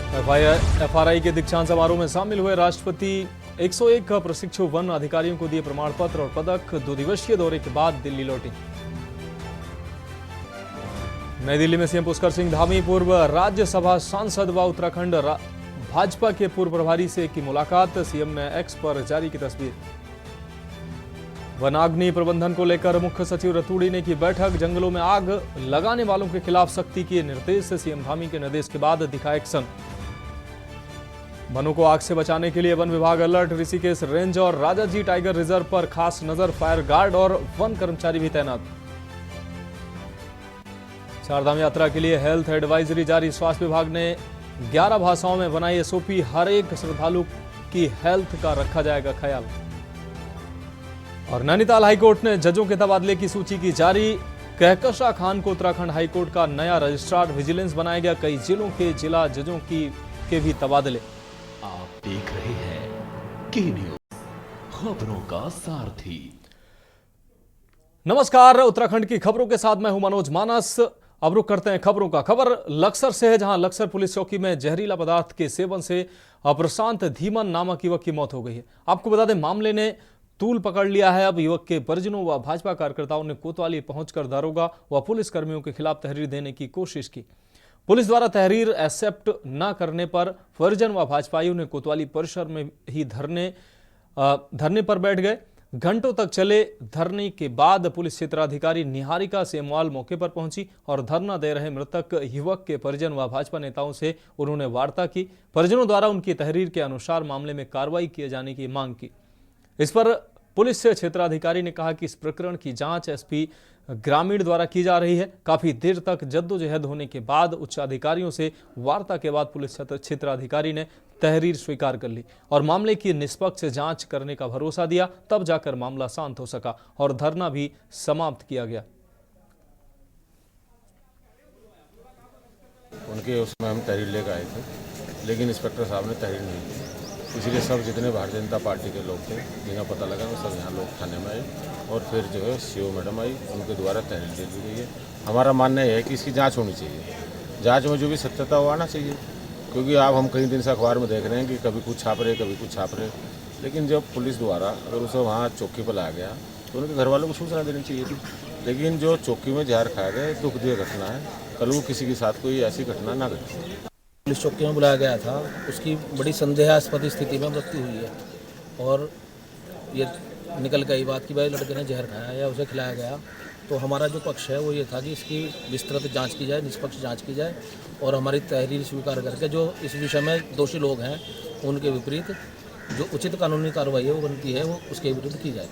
FRI के दीक्षांत समारोह में शामिल हुए राष्ट्रपति 101 प्रशिक्षु वन अधिकारियों को दिए प्रमाण पत्र और पदक। 2 दिवसीय दौरे के बाद दिल्ली लौटी। नई दिल्ली में सीएम पुष्कर सिंह धामी, पूर्व राज्यसभा सांसद व उत्तराखंड भाजपा के पूर्व प्रभारी से की मुलाकात। सीएम ने एक्स पर जारी की तस्वीर। वनाग्नि प्रबंधन को लेकर मुख्य सचिव रतूड़ी ने की बैठक। जंगलों में आग लगाने वालों के खिलाफ सख्ती के निर्देश। सीएम धामी के निर्देश के बाद दिखा एक्शन। वनों को आग से बचाने के लिए वन विभाग अलर्ट। ऋषिकेश रेंज और राजाजी टाइगर रिजर्व पर खास नजर। फायर गार्ड और वन कर्मचारी भी तैनात। चारधाम यात्रा के लिए हेल्थ एडवाइजरी जारी। स्वास्थ्य विभाग ने 11 भाषाओं में बनाई एसओपी। हर एक श्रद्धालु की हेल्थ का रखा जाएगा ख्याल। और नैनीताल हाईकोर्ट ने जजों के तबादले की सूची की जारी। कहकशा खान को उत्तराखंड हाईकोर्ट का नया रजिस्ट्रार विजिलेंस बनाया गया। कई जिलों के जिला जजों के भी तबादले। आप देख रहे हैं की न्यूज, खबरों का सारथी। नमस्कार, उत्तराखंड की खबरों के साथ मैं हूं मनोज मानस। अब रुक करते हैं खबरों का। खबर लक्सर से है, जहां लक्सर पुलिस चौकी में जहरीला पदार्थ के सेवन से प्रशांत धीमन नामक युवक की मौत हो गई है। आपको बता दें, मामले ने तूल पकड़ लिया है। अब युवक के परिजनों व भाजपा कार्यकर्ताओं ने कोतवाली पहुंचकर दारोगा व पुलिस कर्मियों के खिलाफ तहरीर देने की कोशिश की। पुलिस द्वारा तहरीर एक्सेप्ट न करने पर परिजन व भाजपाइयों ने कोतवाली परिसर में ही धरने पर बैठ गए। घंटों तक चले धरने के बाद पुलिस क्षेत्राधिकारी निहारिका सेमवाल मौके पर पहुंची और धरना दे रहे मृतक युवक के परिजन व भाजपा नेताओं से उन्होंने वार्ता की। परिजनों द्वारा उनकी तहरीर के अनुसार मामले में कार्रवाई किए जाने की मांग की। इस पर पुलिस क्षेत्राधिकारी ने कहा कि इस प्रकरण की जांच एसपी ग्रामीण द्वारा की जा रही है। काफी देर तक जद्दोजहद होने के बाद उच्च अधिकारियों से वार्ता के बाद पुलिस क्षेत्राधिकारी ने तहरीर स्वीकार कर ली और मामले की निष्पक्ष जांच करने का भरोसा दिया। तब जाकर मामला शांत हो सका और धरना भी समाप्त किया गया। उनके उसमें हम तहरीर लेकर आए थे, लेकिन इंस्पेक्टर साहब ने तहरीर नहीं दी। इसलिए सब जितने भारतीय जनता पार्टी के लोग थे, जिन्हें पता लगा, वो सब यहाँ लोग थाने में आए और फिर जो है सीओ मैडम आई, उनके द्वारा तहरीर दे दी गई है। हमारा मानना यह है कि इसकी जांच होनी चाहिए। जांच में जो भी सत्यता हो आना चाहिए, क्योंकि आप हम कई दिन से अखबार में देख रहे हैं कि कभी कुछ छाप रहे, कभी कुछ छाप रहे। लेकिन जब पुलिस द्वारा अगर उसे वहाँ चौकी पर लाया गया तो उनके घर वालों को सूचना देनी चाहिए थी। लेकिन जो चौकी में जहर खाया गया, दुखदायी घटना है। कल वो किसी के साथ कोई ऐसी घटना ना घटे। पुलिस चौकी में बुलाया गया था, उसकी बड़ी संदेहास्पद स्थिति में मृत्यु हुई है और ये निकल गई बात कि भाई लड़के ने जहर खाया या उसे खिलाया गया। तो हमारा जो पक्ष है वो ये था कि इसकी विस्तृत जांच की जाए, निष्पक्ष जांच की जाए और हमारी तहरीर स्वीकार करके जो इस विषय में दोषी लोग हैं उनके विपरीत जो उचित कानूनी कार्रवाई है वो बनती है वो उसके विरुद्ध की जाए।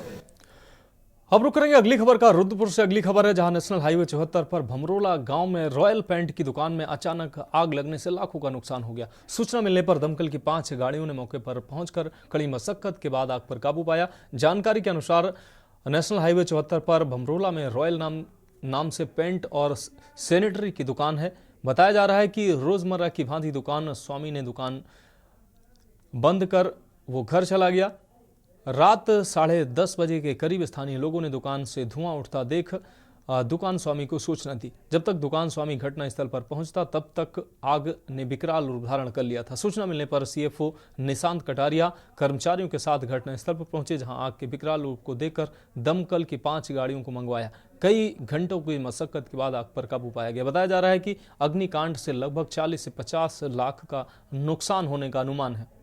अब रुक करेंगे अगली खबर का। रुद्रपुर से अगली खबर है, जहां नेशनल हाईवे 74 पर भमरोला गांव में रॉयल पेंट की दुकान में अचानक आग लगने से लाखों का नुकसान हो गया। सूचना मिलने पर दमकल की 5 गाड़ियों ने मौके पर पहुंचकर कड़ी मशक्कत के बाद आग पर काबू पाया। जानकारी के अनुसार नेशनल हाईवे 74 पर भमरोला में रॉयल नाम से पेंट और सैनिटरी की दुकान है। बताया जा रहा है कि रोजमर्रा की भांति दुकान स्वामी ने दुकान बंद कर वो घर चला गया। रात 10:30 बजे के करीब स्थानीय लोगों ने दुकान से धुआं उठता देख दुकान स्वामी को सूचना दी। जब तक दुकान स्वामी घटनास्थल पर पहुंचता तब तक आग ने विकराल रूप धारण कर लिया था। सूचना मिलने पर सीएफओ निशांत कटारिया कर्मचारियों के साथ घटनास्थल पर पहुंचे, जहां आग के विकराल रूप को देखकर दमकल की 5 गाड़ियों को मंगवाया। कई घंटों की मशक्कत के बाद आग पर काबू पाया गया। बताया जा रहा है कि अग्निकांड से लगभग 40 से 50 लाख का नुकसान होने का अनुमान है।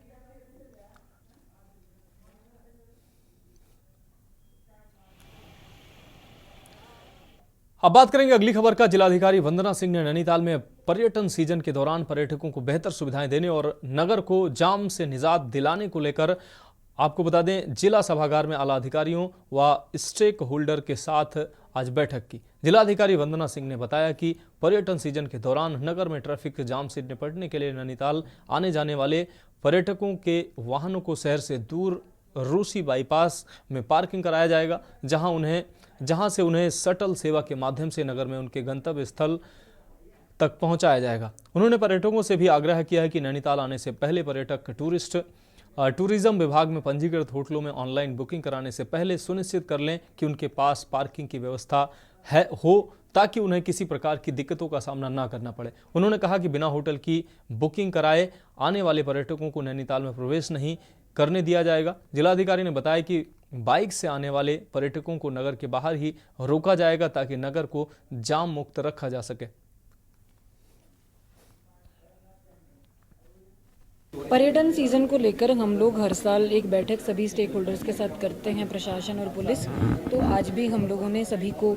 अब बात करेंगे अगली खबर का। जिलाधिकारी वंदना सिंह ने नैनीताल में पर्यटन सीजन के दौरान पर्यटकों को बेहतर सुविधाएं देने और नगर को जाम से निजात दिलाने को लेकर आपको बता दें, जिला सभागार में आला अधिकारियों व स्टेक होल्डर के साथ आज बैठक की। जिलाधिकारी वंदना सिंह ने बताया कि पर्यटन सीजन के दौरान नगर में ट्रैफिक जाम से निपटने के लिए नैनीताल आने जाने वाले पर्यटकों के वाहनों को शहर से दूर रूसी बाईपास में पार्किंग कराया जाएगा, जहां से उन्हें शटल सेवा के माध्यम से नगर में उनके गंतव्य स्थल तक पहुंचाया जाएगा। उन्होंने पर्यटकों से भी आग्रह किया है कि नैनीताल आने से पहले पर्यटक टूरिज्म विभाग में पंजीकृत होटलों में ऑनलाइन बुकिंग कराने से पहले सुनिश्चित कर लें कि उनके पास पार्किंग की व्यवस्था हो, ताकि उन्हें किसी प्रकार की दिक्कतों का सामना ना करना पड़े। उन्होंने कहा कि बिना होटल की बुकिंग कराए आने वाले पर्यटकों को नैनीताल में प्रवेश नहीं करने दिया जाएगा। जिलाधिकारी ने बताया कि बाइक से आने वाले पर्यटकों को नगर के बाहर ही रोका जाएगा ताकि नगर को जाम मुक्त रखा जा सके। पर्यटन सीजन को लेकर हम लोग हर साल एक बैठक सभी स्टेक होल्डर्स के साथ करते हैं, प्रशासन और पुलिस। तो आज भी हम लोगों ने सभी को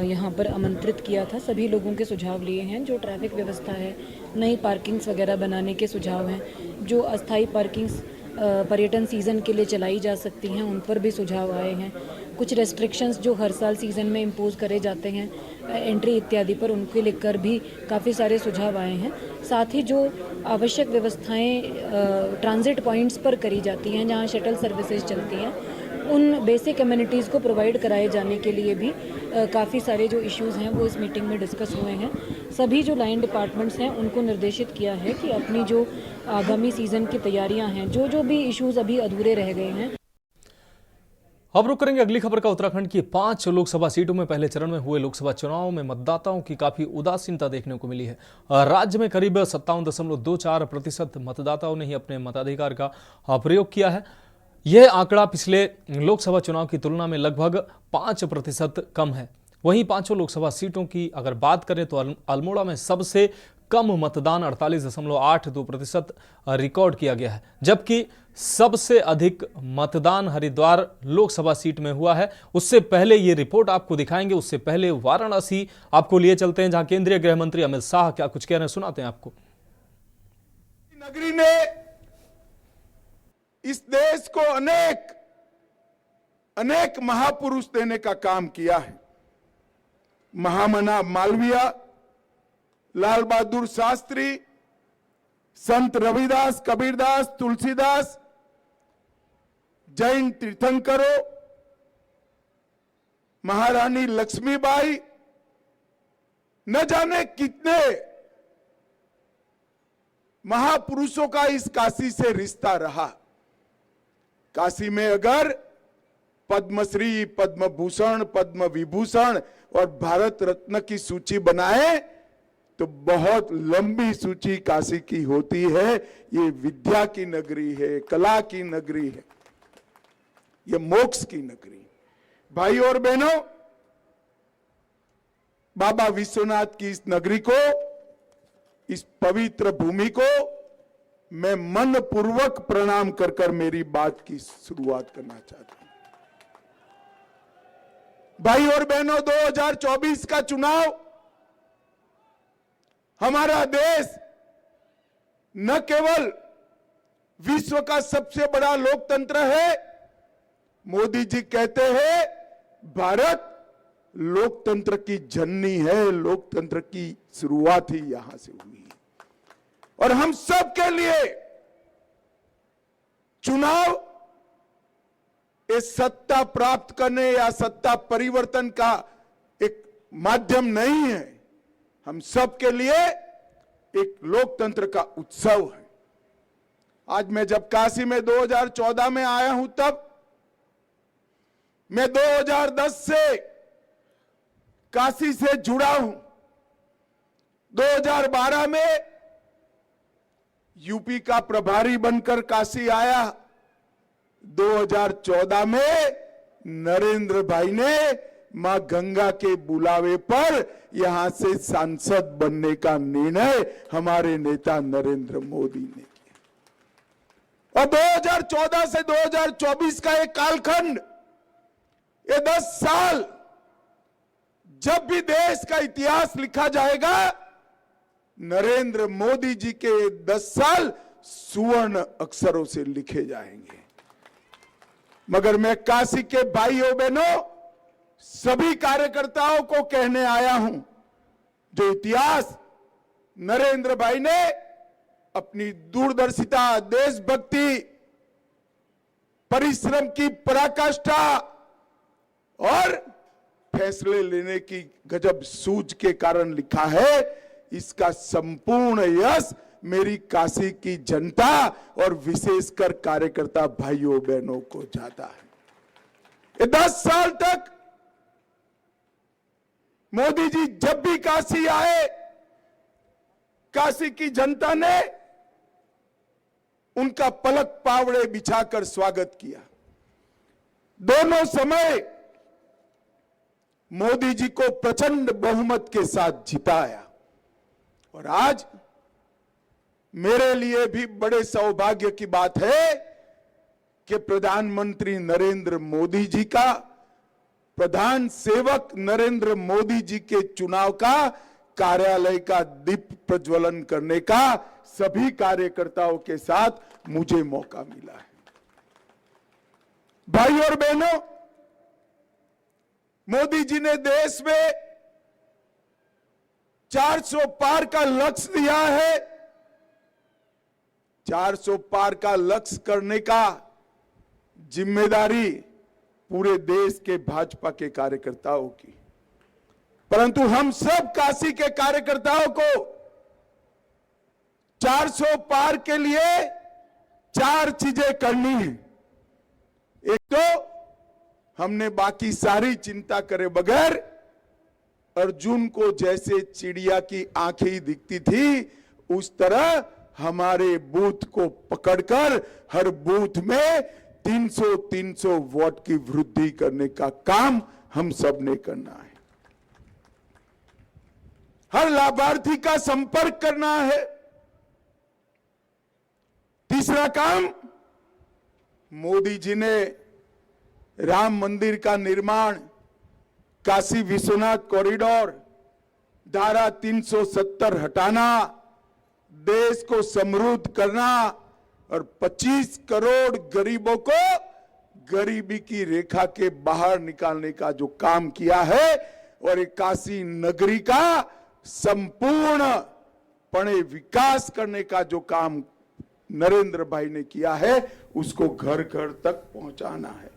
यहाँ पर आमंत्रित किया था। सभी लोगों के सुझाव लिए हैं। जो ट्रैफिक व्यवस्था है, नई पार्किंग्स वगैरह बनाने के सुझाव हैं, जो अस्थायी पार्किंग्स पर्यटन सीज़न के लिए चलाई जा सकती हैं, उन पर भी सुझाव आए हैं। कुछ रेस्ट्रिक्शंस जो हर साल सीज़न में इम्पोज करे जाते हैं एंट्री इत्यादि पर, उनके लेकर भी काफ़ी सारे सुझाव आए हैं। साथ ही जो आवश्यक व्यवस्थाएं ट्रांजिट पॉइंट्स पर करी जाती हैं, जहां शटल सर्विसेज चलती हैं, उन बेसिक कम्युनिटीज़ को प्रोवाइड कराए जाने के लिए भी काफ़ी सारे जो इश्यूज़ हैं वो इस मीटिंग में डिस्कस हुए हैं। सभी जो लाइन डिपार्टमेंट्स हैं उनको निर्देशित किया है कि अपनी जो आगामी सीज़न की तैयारियां हैं, जो भी इश्यूज़ अभी अधूरे रह गए हैं। अब रुक करेंगे अगली खबर का। उत्तराखंड की 5 लोकसभा सीटों में पहले चरण में हुए लोकसभा चुनाव में मतदाताओं की काफी उदासीनता देखने को मिली है। राज्य में करीब 57.24% मतदाताओं ने ही अपने मताधिकार का प्रयोग किया है। यह आंकड़ा पिछले लोकसभा चुनाव की तुलना में लगभग 5% कम है। वहीं 5 लोकसभा सीटों की अगर बात करें तो अल्मोड़ा में सबसे कम मतदान 48.82% रिकॉर्ड किया गया है, जबकि सबसे अधिक मतदान हरिद्वार लोकसभा सीट में हुआ है। उससे पहले ये रिपोर्ट आपको दिखाएंगे, उससे पहले वाराणसी आपको लिए चलते हैं, जहां केंद्रीय गृह मंत्री अमित शाह क्या कुछ कह रहे हैं, सुनाते हैं आपको। नगरी ने इस देश को अनेक महापुरुष देने का काम किया है। महामना मालवीय, लाल बहादुर शास्त्री, संत रविदास, कबीरदास, तुलसीदास, जैन तीर्थंकरों, महारानी लक्ष्मीबाई, न जाने कितने महापुरुषों का इस काशी से रिश्ता रहा। काशी में अगर पद्मश्री, पद्म भूषण, पद्म विभूषण और भारत रत्न की सूची बनाए तो बहुत लंबी सूची काशी की होती है। ये विद्या की नगरी है, कला की नगरी है, ये मोक्ष की नगरी। भाई और बहनों, बाबा विश्वनाथ की इस नगरी को, इस पवित्र भूमि को मैं मन पूर्वक प्रणाम कर कर मेरी बात की शुरुआत करना चाहता हूं। भाई और बहनों, 2024 का चुनाव हमारा देश न केवल विश्व का सबसे बड़ा लोकतंत्र है, मोदी जी कहते हैं भारत लोकतंत्र की जननी है, लोकतंत्र की शुरुआत ही यहां से हुई है। और हम सब के लिए चुनाव ये सत्ता प्राप्त करने या सत्ता परिवर्तन का एक माध्यम नहीं है, हम सब के लिए एक लोकतंत्र का उत्सव है। आज मैं जब काशी में 2014 में आया हूं, तब मैं 2010 से काशी से जुड़ा हूं। 2012 में यूपी का प्रभारी बनकर काशी आया। 2014 में नरेंद्र भाई ने मां गंगा के बुलावे पर यहां से सांसद बनने का निर्णय हमारे नेता नरेंद्र मोदी ने किया। और 2014 से 2024 का एक कालखंड, ये 10 साल, जब भी देश का इतिहास लिखा जाएगा, नरेंद्र मोदी जी के 10 साल सुवर्ण अक्षरों से लिखे जाएंगे। मगर मैं काशी के भाइयों बहनों, सभी कार्यकर्ताओं को कहने आया हूं, जो इतिहास नरेंद्र भाई ने अपनी दूरदर्शिता, देशभक्ति, परिश्रम की पराकाष्ठा और फैसले लेने की गजब सूझ के कारण लिखा है, इसका संपूर्ण यश मेरी काशी की जनता और विशेषकर कार्यकर्ता भाइयों बहनों को जाता है। ये 10 साल तक मोदी जी जब भी काशी आए, काशी की जनता ने उनका पलक पावड़े बिछाकर स्वागत किया। दोनों समय मोदी जी को प्रचंड बहुमत के साथ जिताया। और आज मेरे लिए भी बड़े सौभाग्य की बात है कि प्रधानमंत्री नरेंद्र मोदी जी का, प्रधान सेवक नरेंद्र मोदी जी के चुनाव का कार्यालय का दीप प्रज्वलन करने का सभी कार्यकर्ताओं के साथ मुझे मौका मिला है। भाई और बहनों, मोदी जी ने देश में 400 पार का लक्ष्य दिया है। 400 पार का लक्ष्य करने का जिम्मेदारी पूरे देश के भाजपा के कार्यकर्ताओं की, परंतु हम सब काशी के कार्यकर्ताओं को 400 पार के लिए 4 चीजें करनी है। एक तो हमने बाकी सारी चिंता करे बगैर अर्जुन को जैसे चिड़िया की आंखें दिखती थी, उस तरह हमारे बूथ को पकड़कर हर बूथ में 300 वोट की वृद्धि करने का काम हम सब ने करना है। हर लाभार्थी का संपर्क करना है। तीसरा काम, मोदी जी ने राम मंदिर का निर्माण, काशी विश्वनाथ कॉरिडोर, धारा 370 हटाना, देश को समृद्ध करना और 25 करोड़ गरीबों को गरीबी की रेखा के बाहर निकालने का जो काम किया है, और एक काशी नगरी का संपूर्णपणे विकास करने का जो काम नरेंद्र भाई ने किया है, उसको घर घर तक पहुंचाना है।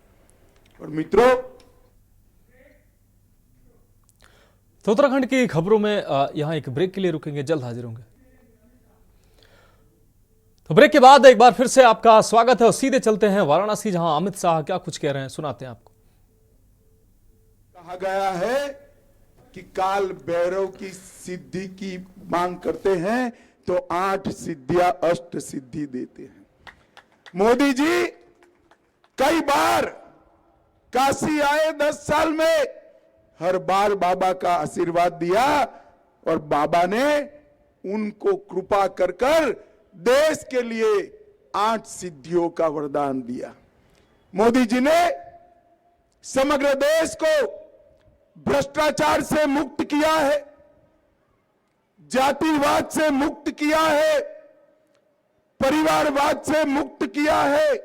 और मित्रों, तो उत्तराखंड की खबरों में यहां एक ब्रेक के लिए रुकेंगे, जल्द हाजिर होंगे। तो ब्रेक के बाद एक बार फिर से आपका स्वागत है और सीधे चलते हैं वाराणसी, जहां अमित शाह क्या कुछ कह रहे हैं, सुनाते हैं आपको। कहा गया है कि काल भैरव की सिद्धि की मांग करते हैं तो 8 सिद्धियां अष्ट सिद्धि देते हैं। मोदी जी कई बार काशी आए 10 साल में, हर बार बाबा का आशीर्वाद दिया और बाबा ने उनको कृपा कर कर देश के लिए 8 सिद्धियों का वरदान दिया। मोदी जी ने समग्र देश को भ्रष्टाचार से मुक्त किया है, जातिवाद से मुक्त किया है, परिवारवाद से मुक्त किया है,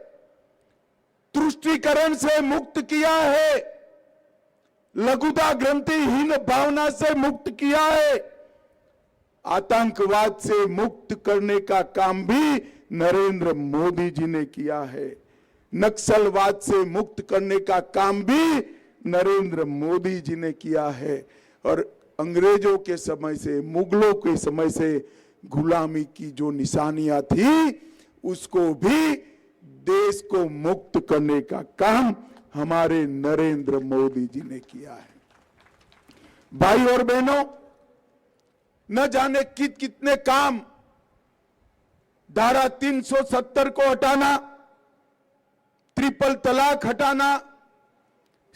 तुष्टीकरण से मुक्त किया है, लघुता ग्रंथिहीन भावना से मुक्त किया है, आतंकवाद से मुक्त करने का काम भी नरेंद्र मोदी जी ने किया है, नक्सलवाद से मुक्त करने का काम भी नरेंद्र मोदी जी ने किया है, और अंग्रेजों के समय से, मुगलों के समय से गुलामी की जो निशानियां थी, उसको भी देश को मुक्त करने का काम हमारे नरेंद्र मोदी जी ने किया है। भाई और बहनों, न जाने कितने काम, धारा 370 को हटाना, ट्रिपल तलाक हटाना,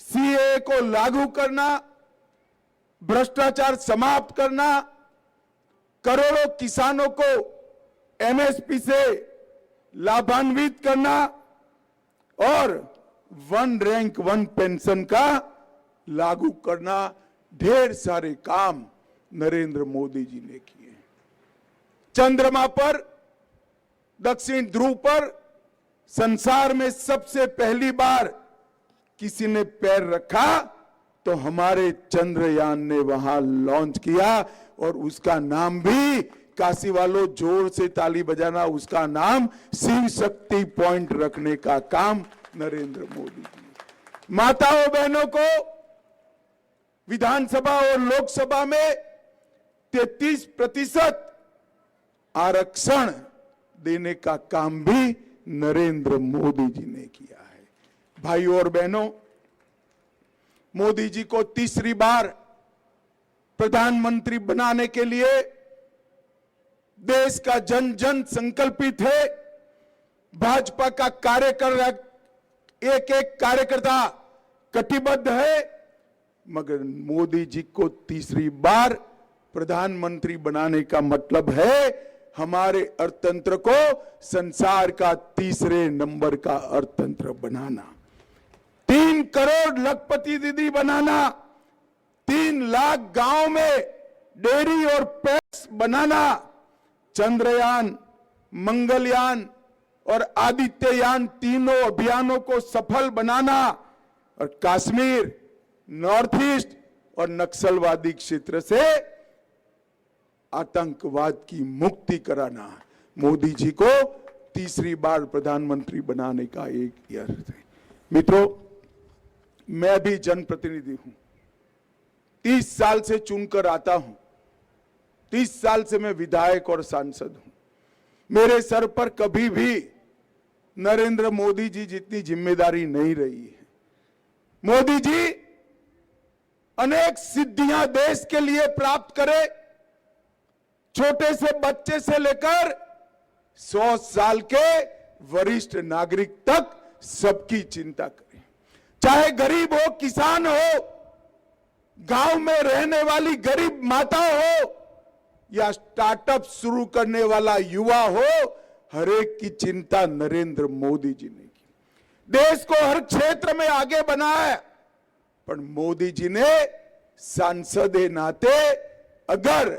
सीए को लागू करना, भ्रष्टाचार समाप्त करना, करोड़ों किसानों को एमएसपी से लाभान्वित करना और 1 रैंक 1 पेंशन का लागू करना, ढेर सारे काम नरेंद्र मोदी जी ने किए। चंद्रमा पर, दक्षिण ध्रुव पर संसार में सबसे पहली बार किसी ने पैर रखा तो हमारे चंद्रयान ने वहां लॉन्च किया, और उसका नाम भी, काशी वालों जोर से ताली बजाना, उसका नाम शिव शक्ति पॉइंट रखने का काम नरेंद्र मोदी जी। माताओं बहनों को विधानसभा और लोकसभा में 33% आरक्षण देने का काम भी नरेंद्र मोदी जी ने किया है। भाइयों और बहनों, मोदी जी को तीसरी बार प्रधानमंत्री बनाने के लिए देश का जन जन संकल्पित है। भाजपा का एक एक कार्यकर्ता कटिबद्ध है, मगर मोदी जी को तीसरी बार प्रधानमंत्री बनाने का मतलब है हमारे अर्थतंत्र को संसार का तीसरे नंबर का अर्थतंत्र बनाना, 3 करोड़ लखपति दीदी बनाना, 3 लाख गांव में डेयरी और पैक्स बनाना, चंद्रयान, मंगलयान और आदित्ययान तीनों अभियानों को सफल बनाना और कश्मीर, नॉर्थ ईस्ट और नक्सलवादी क्षेत्र से आतंकवाद की मुक्ति कराना मोदी जी को तीसरी बार प्रधानमंत्री बनाने का एक अर्थ है। मित्रों, मैं भी जनप्रतिनिधि हूं, 30 साल से चुनकर आता हूं, 30 साल से मैं विधायक और सांसद हूं। मेरे सर पर कभी भी नरेंद्र मोदी जी जितनी जिम्मेदारी नहीं रही है। मोदी जी अनेक सिद्धियां देश के लिए प्राप्त करे, छोटे से बच्चे से लेकर 100 साल के वरिष्ठ नागरिक तक सबकी चिंता करें, चाहे गरीब हो, किसान हो, गांव में रहने वाली गरीब माता हो या स्टार्टअप शुरू करने वाला युवा हो, हर एक की चिंता नरेंद्र मोदी जी ने की। देश को हर क्षेत्र में आगे बनाया, पर मोदी जी ने सांसद के नाते अगर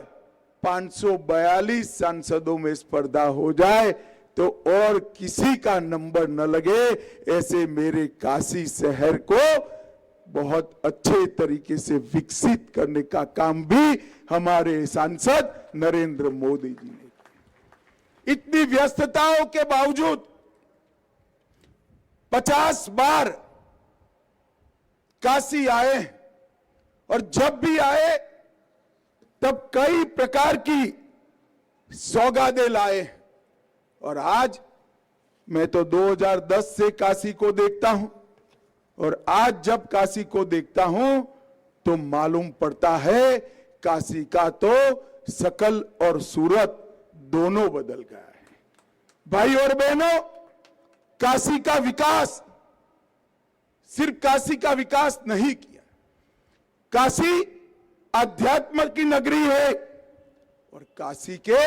542 सांसदों में स्पर्धा हो जाए तो और किसी का नंबर न लगे, ऐसे मेरे काशी शहर को बहुत अच्छे तरीके से विकसित करने का काम भी हमारे सांसद नरेंद्र मोदी जी ने किया। इतनी व्यस्तताओं के बावजूद 50 बार काशी आए और जब भी आए तब कई प्रकार की सौगातें लाए। और आज मैं तो 2010 से काशी को देखता हूं और आज जब काशी को देखता हूं तो मालूम पड़ता है काशी का तो शकल और सूरत दोनों बदल गया है। भाई और बहनों, काशी का विकास सिर्फ काशी का विकास नहीं किया, काशी आध्यात्म की नगरी है और काशी के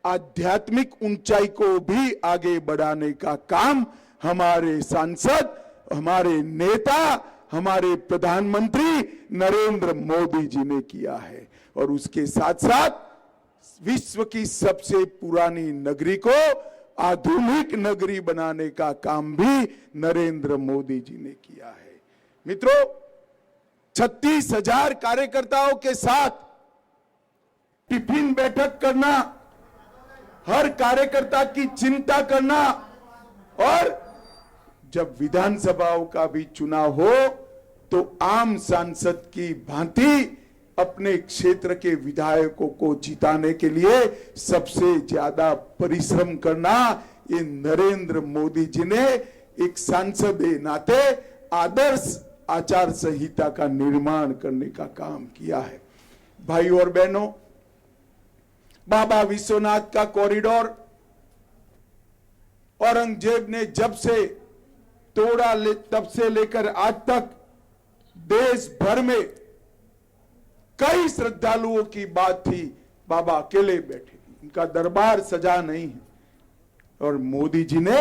आध्यात्मिक ऊंचाई को भी आगे बढ़ाने का काम हमारे सांसद, हमारे नेता, हमारे प्रधानमंत्री नरेंद्र मोदी जी ने किया है। और उसके साथ साथ विश्व की सबसे पुरानी नगरी को आधुनिक नगरी बनाने का काम भी नरेंद्र मोदी जी ने किया है। मित्रों, 36,000 कार्यकर्ताओं के साथ टिफिन बैठक करना, हर कार्यकर्ता की चिंता करना और जब विधानसभाओं का भी चुनाव हो तो आम सांसद की भांति अपने क्षेत्र के विधायकों को जिताने के लिए सबसे ज्यादा परिश्रम करना, ये नरेंद्र मोदी जी ने एक सांसद के नाते आदर्श आचार संहिता का निर्माण करने का काम किया है। भाई और बहनों, बाबा विश्वनाथ का कॉरिडोर औरंगजेब ने जब से तोड़ा तब से लेकर आज तक देश भर में कई श्रद्धालुओं की बात थी, बाबा अकेले बैठे, इनका दरबार सजा नहीं है और मोदी जी ने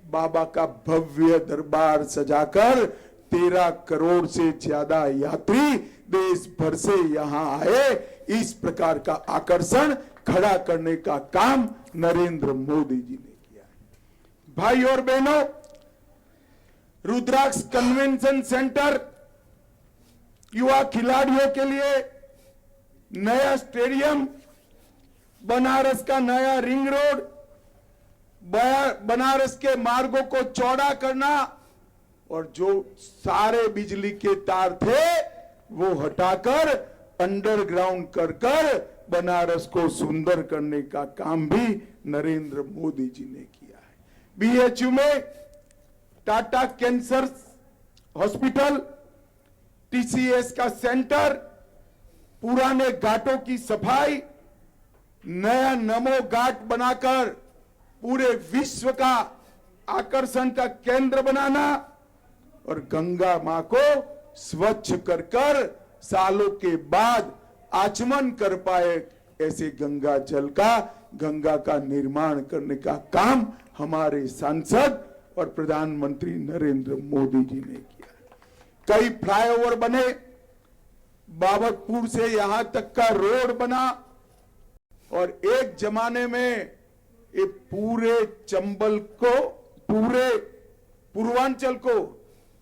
बाबा का भव्य दरबार सजाकर 13 करोड़ से ज्यादा यात्री देश भर से यहां आए, इस प्रकार का आकर्षण खड़ा करने का काम नरेंद्र मोदी जी ने किया है। भाई और बहनों, रुद्राक्ष कन्वेंशन सेंटर, युवा खिलाड़ियों के लिए नया स्टेडियम, बनारस का नया रिंग रोड, बनारस के मार्गों को चौड़ा करना और जो सारे बिजली के तार थे वो हटाकर अंडरग्राउंड कर बनारस को सुंदर करने का काम भी नरेंद्र मोदी जी ने किया है। बीएचयू में टाटा कैंसर हॉस्पिटल, टीसीएस का सेंटर, पुराने घाटों की सफाई, नया नमो घाट बनाकर पूरे विश्व का आकर्षण का केंद्र बनाना और गंगा मां को स्वच्छ कर कर सालों के बाद आचमन कर पाए ऐसे गंगा का निर्माण करने का काम हमारे सांसद और प्रधानमंत्री नरेंद्र मोदी जी ने किया। कई फ्लाईओवर बने, बाबतपुर से यहां तक का रोड बना और एक जमाने में ये पूरे चंबल को, पूरे पूर्वांचल को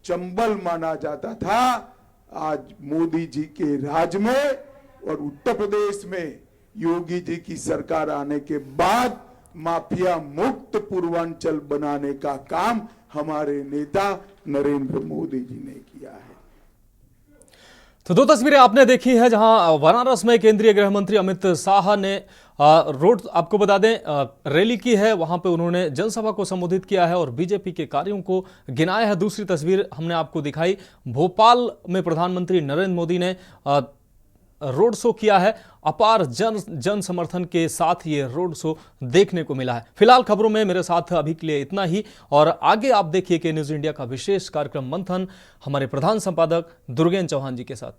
चंबल माना जाता था। आज मोदी जी के राज में और उत्तर प्रदेश में योगी जी की सरकार आने के बाद माफिया मुक्त पूर्वांचल बनाने का काम हमारे नेता नरेंद्र मोदी जी ने किया है। तो दो तस्वीरें आपने देखी है जहां बनारस में केंद्रीय गृह मंत्री अमित शाह ने रोड, आपको बता दें, रैली की है। वहां पे उन्होंने जनसभा को संबोधित किया है और बीजेपी के कार्यों को गिनाया है। दूसरी तस्वीर हमने आपको दिखाई, भोपाल में प्रधानमंत्री नरेंद्र मोदी ने रोड शो किया है। अपार जन समर्थन के साथ ये रोड शो देखने को मिला है। फिलहाल खबरों में मेरे साथ अभी के लिए इतना ही, और आगे आप देखिए कि न्यूज इंडिया का विशेष कार्यक्रम मंथन हमारे प्रधान संपादक दुर्गेन चौहान जी के साथ।